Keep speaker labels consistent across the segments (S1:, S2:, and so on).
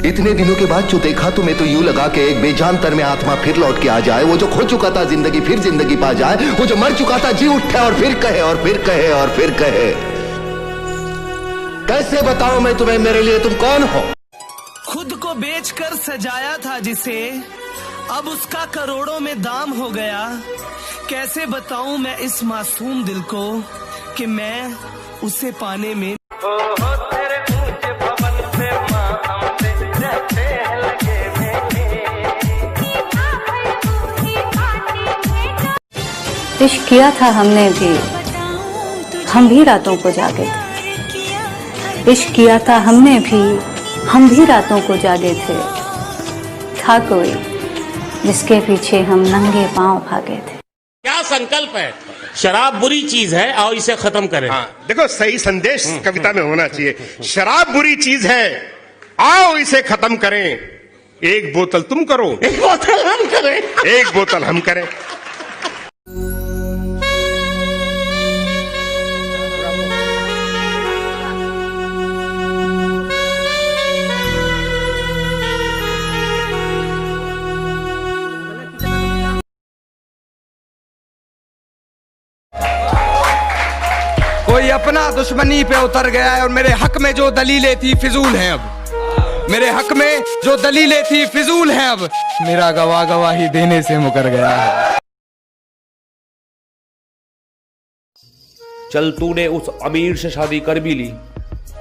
S1: इतने दिनों के बाद जो देखा तुम्हें तो यूं लगा कि एक बेजान तर में आत्मा फिर लौट के आ जाए। वो जो खो चुका था जिंदगी फिर जिंदगी पा जाए। वो जो मर चुका था जी उठे और फिर कहे और फिर कहे और फिर कहे। कैसे बताऊं मैं तुम्हें मेरे लिए तुम कौन हो?
S2: खुद को बेचकर सजाया था जिसे, अब उसका करोड़ों में दाम हो गया। कैसे बताऊं मैं इस मासूम दिल को कि मैं उसे पाने में तेरे ऊंचे भवन से रहते हैं लगे
S3: इश्क किया था हमने भी, हम भी रातों को जागे थे। इश्क किया था हमने भी, हम भी रातों को जागे थे। था कोई जिसके पीछे हम नंगे पांव भागे थे।
S4: क्या संकल्प है? शराब बुरी चीज है, आओ इसे खत्म करें।
S5: हाँ, देखो सही संदेश कविता में होना चाहिए। शराब बुरी चीज है, आओ इसे खत्म करें। एक बोतल तुम करो,
S4: एक बोतल हम करें,
S5: एक बोतल हम करें।
S6: कोई अपना दुश्मनी पे उतर गया है और मेरे हक में जो दलीलें थी फिजूल हैं। अब मेरे हक में जो दलीलें थी फिजूल हैं। अब मेरा गवाही देने से मुकर गया है।
S7: चल तूने उस अमीर से शादी कर भी ली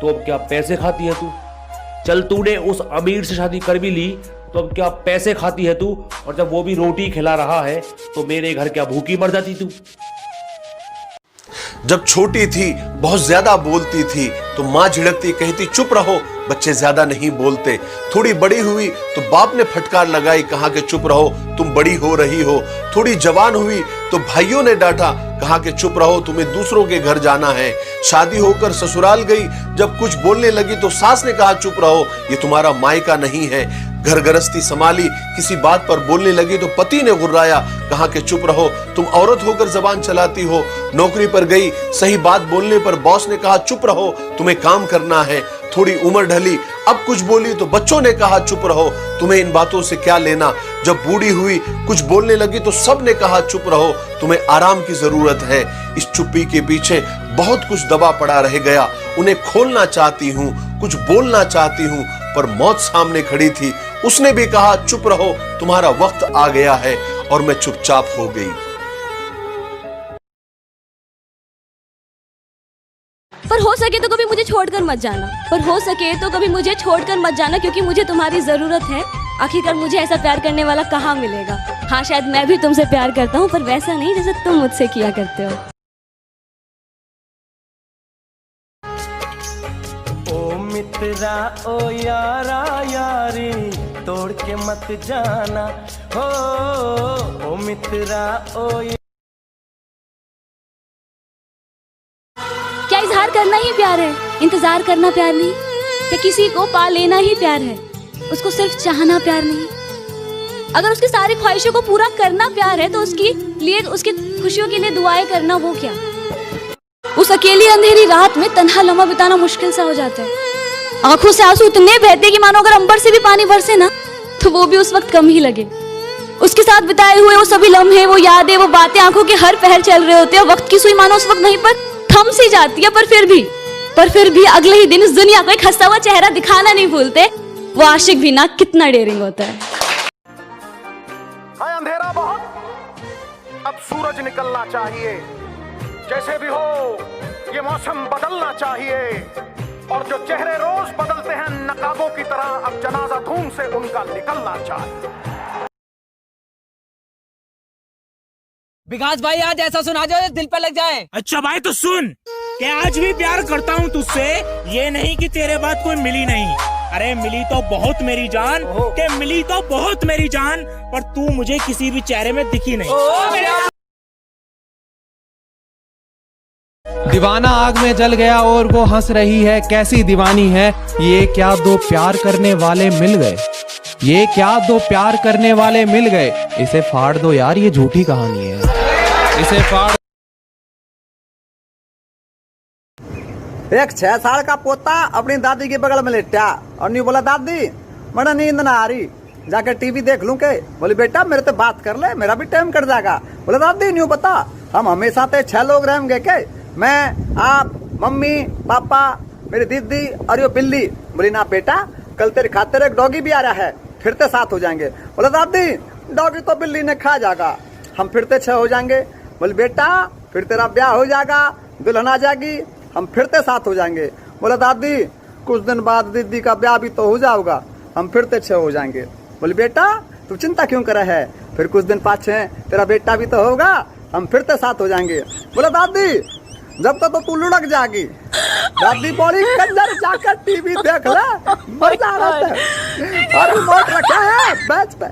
S7: तो अब क्या पैसे खाती है तू? चल तूने उस अमीर से शादी कर भी ली तो अब क्या पैसे खाती है तू? और जब वो भी रोटी खिला रहा है तो मेरे घर क्या भूखी मर जाती तू?
S8: जब छोटी थी बहुत ज्यादा बोलती थी तो माँ झिड़कती कहती चुप रहो, बच्चे ज्यादा नहीं बोलते। थोड़ी बड़ी हुई तो बाप ने फटकार लगाई, कहा कि चुप रहो तुम बड़ी हो रही हो। थोड़ी जवान हुई तो भाइयों ने डांटा, कहा कि चुप रहो तुम्हें दूसरों के घर जाना है। शादी होकर ससुराल गई, जब कुछ बोलने लगी तो सास ने कहा चुप रहो ये तुम्हारा मायका नहीं है। घर गृहस्थी संभाली, किसी बात पर बोलने लगी तो पति ने गुर्राया, कहा कि चुप रहो तुम औरत होकर जबान चलाती हो। नौकरी पर गई, सही बात बोलने पर बॉस ने कहा चुप रहो तुम्हें काम करना है। थोड़ी उम्र ढली, अब कुछ बोली तो बच्चों ने कहा चुप रहो तुम्हें इन बातों से क्या लेना। जब बूढ़ी हुई कुछ बोलने लगी तो सब ने कहा चुप रहो तुम्हें आराम की जरूरत है। इस चुप्पी के पीछे बहुत कुछ दबा पड़ा रह गया। उन्हें खोलना चाहती हूँ, कुछ बोलना चाहती हूँ, पर मौत सामने खड़ी थी। उसने भी कहा चुप रहो तुम्हारा वक्त आ गया है, और मैं चुपचाप हो गई।
S9: पर हो सके तो कभी मुझे छोड़कर मत जाना, पर हो सके तो कभी मुझे छोड़कर मत जाना, क्योंकि मुझे तुम्हारी जरूरत है। आखिरकार मुझे ऐसा प्यार करने वाला कहाँ मिलेगा। हाँ शायद मैं भी तुमसे प्यार करता हूँ, पर वैसा नहीं जैसे तुम मुझसे किया करते हो।
S2: ओ मित्रा ओ यारा यारी तोड़ के मत जाना हो। ओ मित्रा ओ
S9: क्या इजहार करना ही प्यार है? इंतजार करना प्यार नहीं? क्या किसी को पा लेना ही प्यार है? उसको सिर्फ चाहना प्यार नहीं? अगर उसकी सारी ख्वाहिशों को पूरा करना प्यार है तो उसकी लिए उसकी खुशियों के लिए दुआएं करना वो क्या? उस अकेली अंधेरी रात में तन्हा लम्हा बिताना मुश्किल सा हो जाता है। आंखों से आंसू इतने बहते कि मानो अगर अंबर से भी पानी बरसे ना तो वो भी उस वक्त कम ही लगे। उसके साथ बिताए हुए वो सभी लम्हे, वो यादें, वो बातें आंखों के हर पहर चल रहे होते हैं। वक्त की सुई मानो उस वक्त वहीं पर थम सी जाती है, पर फिर भी अगले ही दिन इस दुनिया को एक हंसा हुआ चेहरा दिखाना नहीं भूलते। वो आशिक भी ना कितना डेयरिंग होता है।
S10: अंधेरा बहुत, अब सूरज निकलना चाहिए। जैसे भी हो ये मौसम बदलना चाहिए, और जो चेहरे रोज बदलते हैं नकाबों की तरह, अब जनाजा धूम से उनका निकलना चाहिए।
S11: विकास भाई आज ऐसा सुना जाए दिल पे लग जाए।
S4: अच्छा भाई तो सुन कि आज भी प्यार करता हूँ तुझसे, ये नहीं कि तेरे बाद कोई मिली नहीं। अरे मिली तो बहुत मेरी जान, के मिली तो बहुत मेरी जान, पर तू मुझे किसी भी चेहरे में दिखी नहीं।
S6: दीवाना आग में जल गया और वो हंस रही है, कैसी दीवानी है ये। क्या दो प्यार करने वाले मिल गए, ये क्या दो प्यार करने वाले मिल गए। इसे फाड़ दो यार, ये झूठी कहानी है, इसे फाड़।
S12: एक 6 साल का पोता अपनी दादी के बगल में लेटा और नहीं बोला दादी
S10: बड़ा नींद ना आ रही, जाकर टीवी देख लूं के? बोली बेटा मेरे तो बात कर ले, मेरा भी टाइम कट जाएगा। बोले दादी न्यू बता, हम हमेशा ते 6 लोग रहेंगे के? मैं, आप, मम्मी, पापा, मेरी दीदी और ये बिल्ली। बोली ना बेटा, कल तेरे खातिर एक डॉगी भी आ रहा है, फिर ते 7 हो जाएंगे। बोले दादी डॉगी तो बिल्ली ने खा जाएगा, हम फिर ते 6 हो जाएंगे। बोले बेटा फिर तेरा ब्याह हो जाएगा, दुल्हन आ जाएगी, हम फिर ते 7 हो जाएंगे। बोले दादी कुछ दिन बाद दीदी का ब्याह भी तो हो जाएगा, हम फिर ते 6 हो जाएंगे। बोले बेटा तू चिंता क्यों कर रहा है, फिर कुछ दिन पाछे तेरा बेटा भी तो होगा, हम फिर ते 7 हो जाएंगे। बोले दादी जब तक तो तू लुढ़क जाएगी। दादी बोली कंजर जाकर टीवी देख ले, मजा आता है, और रिमोट रखा है बैच पे।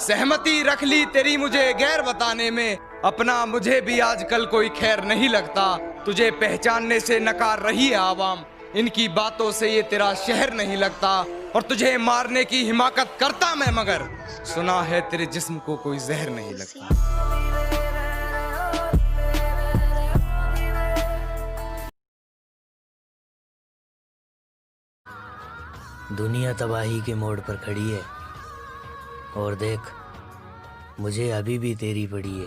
S6: सहमति रख ली तेरी मुझे गैर बताने में, अपना मुझे भी आजकल कोई खैर नहीं लगता। तुझे पहचानने से नकार रही है आवाम, इनकी बातों से ये तेरा शहर नहीं लगता। और तुझे मारने की हिमाकत करता मैं, मगर सुना है तेरे जिस्म को कोई जहर नहीं लगता।
S13: दुनिया तबाही के मोड़ पर खड़ी है और देख मुझे अभी भी तेरी पड़ी है।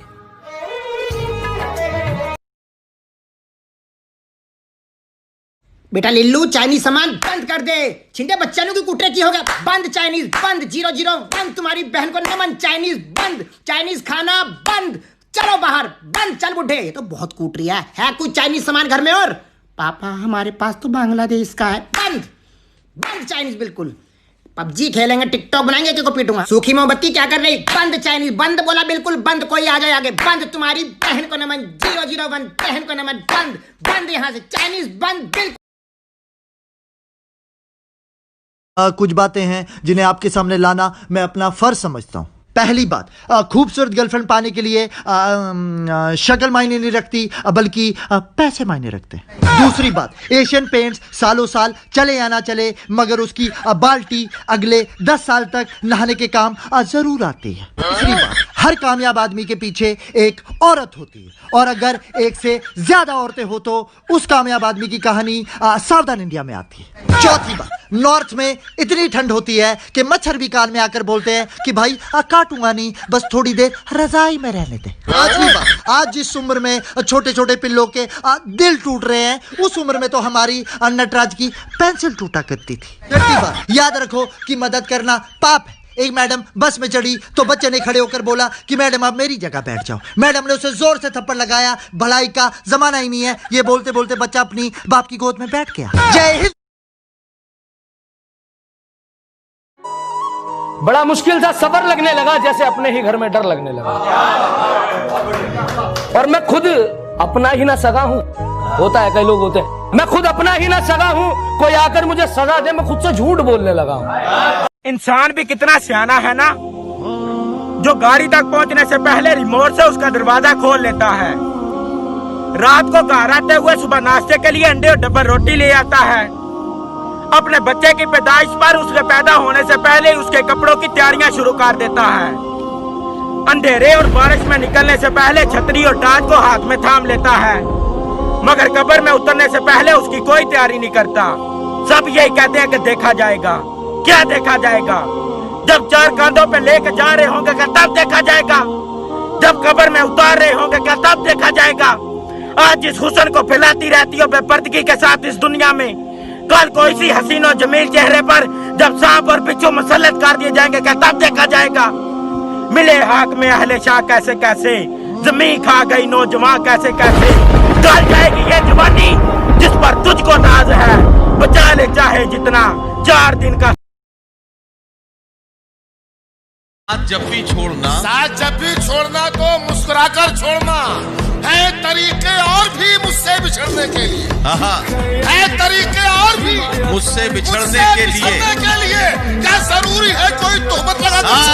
S14: बेटा लिल्लू चाइनीज सामान बंद कर दे, छिंडे बच्चों की कुटरे की हो गया बंद, चाइनीज बंद, 001 तुम्हारी बहन को नमन, चाइनीज बंद, चाइनीज खाना बंद, चलो बाहर बंद, चल बुढ़े ये तो बहुत कूट रही है कुछ चाइनीज सामान घर में? और पापा हमारे पास तो बांग्लादेश का है, बंद बंद चाइनीज बिल्कुल। पबजी खेलेंगे, टिकटॉक बनाएंगे, को पीटूंगा। सूखी मोमबत्ती क्या कर रही, बंद चाइनीज बंद, बोला बिल्कुल बंद, कोई आ जाए आगे बंद, तुम्हारी बहन को नमन, 001 बहन को नमन, बंद बंद यहाँ से चाइनीज बंद बिल्कुल।
S15: कुछ बातें हैं जिन्हें आपके सामने लाना मैं अपना फर्ज समझता हूं। पहली बात, खूबसूरत गर्लफ्रेंड पाने के लिए शक्ल मायने नहीं रखती, बल्कि पैसे मायने रखते हैं। दूसरी बात, एशियन पेंट्स सालों साल चले या ना चले, मगर उसकी बाल्टी अगले 10 साल तक नहाने के काम जरूर आती है। तीसरी बात, हर कामयाब आदमी के पीछे एक औरत होती है, और अगर एक से ज्यादा औरतें हो तो उस कामयाब आदमी की कहानी सावधान इंडिया में आती है। चौथी बात, नॉर्थ में इतनी ठंड होती है कि मच्छर भी कान में आकर बोलते हैं कि भाई काटूंगा नहीं, बस थोड़ी देर रजाई में रहने दे। पांचवी बात, आज जिस उम्र में छोटे छोटे पिल्लों के दिल टूट रहे हैं, उस उम्र में तो हमारी नटराज की पेंसिल टूटा करती थी। छठी बात, याद रखो कि मदद करना पाप है। एक मैडम बस में चढ़ी तो बच्चे ने खड़े होकर बोला कि मैडम आप मेरी जगह बैठ जाओ। मैडम ने उसे जोर से थप्पड़ लगाया, भलाई का जमाना ही नहीं है। ये बोलते बोलते बच्चा अपनी बाप की गोद में बैठ गया। जय हिंद।
S7: बड़ा मुश्किल सा सफर लगने लगा, जैसे अपने ही घर में डर लगने लगा। और मैं खुद अपना ही ना सगा हूँ, होता है कई लोग होते हैं, मैं खुद अपना ही ना सगा हूँ, कोई आकर मुझे सजा दे मैं खुद से झूठ बोलने लगा हूँ।
S4: इंसान भी कितना सियाना है ना, जो गाड़ी तक पहुंचने से पहले रिमोट से उसका दरवाजा खोल लेता है। रात को घर आते हुए सुबह नाश्ते के लिए अंडे और डब्बा रोटी ले आता है। अपने बच्चे की पैदाइश पर उसके पैदा होने से पहले उसके कपड़ों की तैयारियां शुरू कर देता है। अंधेरे और बारिश में निकलने से पहले छतरी और टार्च को हाथ में थाम लेता है, मगर कब्र में उतरने से पहले उसकी कोई तैयारी नहीं करता। सब यही कहते हैं कि देखा जाएगा। क्या देखा जाएगा? जब 4 कांधों पे लेकर जा रहे होंगे क्या तब देखा जाएगा? जब कब्र में उतार रहे होंगे क्या तब देखा जाएगा? आज जिस हुस्न को फैलाती रहती हो बेपर्दगी के साथ इस दुनिया में, कल कोई सी हसीन और जमील चेहरे पर जब सांप और बिच्छू मुसल्लत कर दिए जाएंगे क्या तब देखा जाएगा? मिले हाक में अहले शाह कैसे कैसे, जमीन खा गई नौजवान कैसे कैसे, गल जाएगी ये जवानी जिस पर तुझको नाज है, बचा ले चाहे जितना 4 दिन का।
S16: साथ जब भी छोड़ना तो मुस्कुराकर छोड़ना है। तरीके और भी मुझसे बिछड़ने के लिए, है तरीके और भी मुझसे बिछड़ने के लिए क्या जरूरी है कोई तोहमत लगा?